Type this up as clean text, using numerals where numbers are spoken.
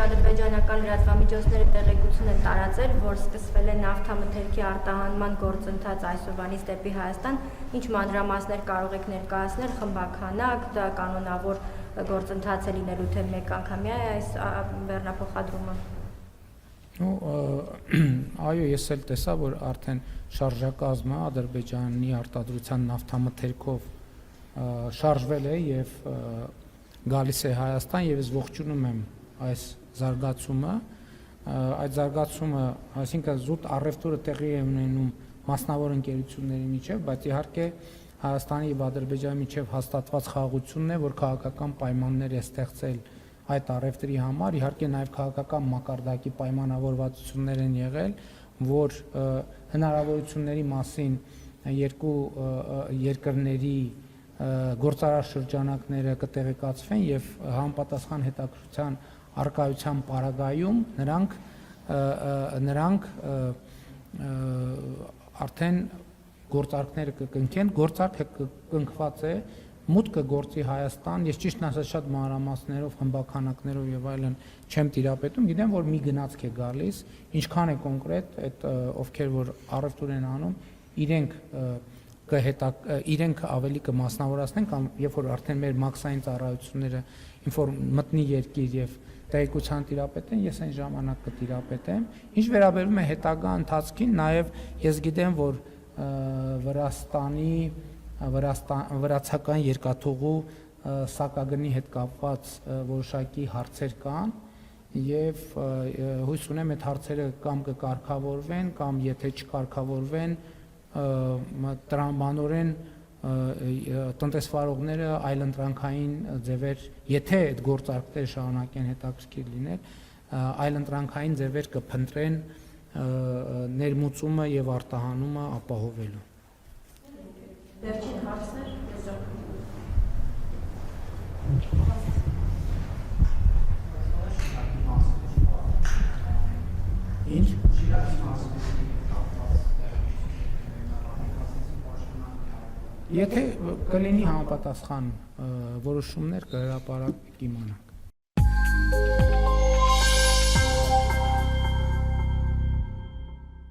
ադրբեջանական լրատվամիջոցները տեղեկություն են տարածել, որ սկսվել է նավթամթերքի արտահանման գործընթաց այսօրվանից դեպի Հայաստան, ինչ մանրամասներ կարող եք ներկայացնել, խմբաքանակ, դա կանոնավոր գործընթաց է լինելու, թե մեկ անգամյա է այս բեռնափոխադրումը։ Այո, ես էլ տեսա, որ արդեն շարժակազմը Ադրբեջանի արտադրության նավթամթերքով շարժվել է եւ գալիս է Հայաստան եւ ես ողջունում եմ այս զարգացումը, այդ զարգացումը, այսինքն զուտ առևտուրը տեղի է ունենում մասնավոր ընկերությունների միջև, բայց իհարկե Հայաստանի եւ Ադրբեջանի միջև հաստատված խաղաղությունն է, որ քաղաքական պայմաններ է ստեղծել այդ առևտրի համար, իհարկե նաեւ քաղաքական մակարդակի պայմանավորվածություններ են եղել, որ հնարավորությունների մասին երկու երկրների գործարար շրջանակները կտեղեկացվեն եւ համապատասխան հետաքրքրության արկայության պարագայում նրանք արդեն գործարքները կկնքեն, գործարքը կնքված է, մուտքը գործի Հայաստան, ես ճիշտն ասած շատ մանրամասներով, խմբաքանակներով եւ այլն չեմ տիրապետում, գիտեմ որ մի գնացք է գալիս, ինչքան է կոնկրետ այդ ովքեր որ առևտուր են անում, իրենք ավելի կմասնավորացնեն կամ երբ որ արդեն մեր մաքսային ծառայությունները մտնի երկիր եւ տեղեկության տիրապետեն, ես այն ժամանակ կտիրապետեմ։ Ինչ վերաբերում է հետագա ընթացքին, նաեւ ես գիտեմ, որ վրացական երկաթուղու սակագնի հետ կապված որոշակի հարցեր կան եւ հույս ունեմ այդ հարցերը կամ կկարգավորվեն կամ եթե չկարգավորվեն տրամաբանորեն տնտեսվարողները այլընտրանքային ձևեր, եթե այդ գործարքները շարունակեն հետաքրքիր լինել, այլընտրանքային ձևեր կփնտրեն ներմուծումը եւ արտահանումը ապահովելու։ Վերջին հարցներ, Ինչ? Եթե կլինի համապատասխան որոշումներ կհրապարակվի կիմանանք։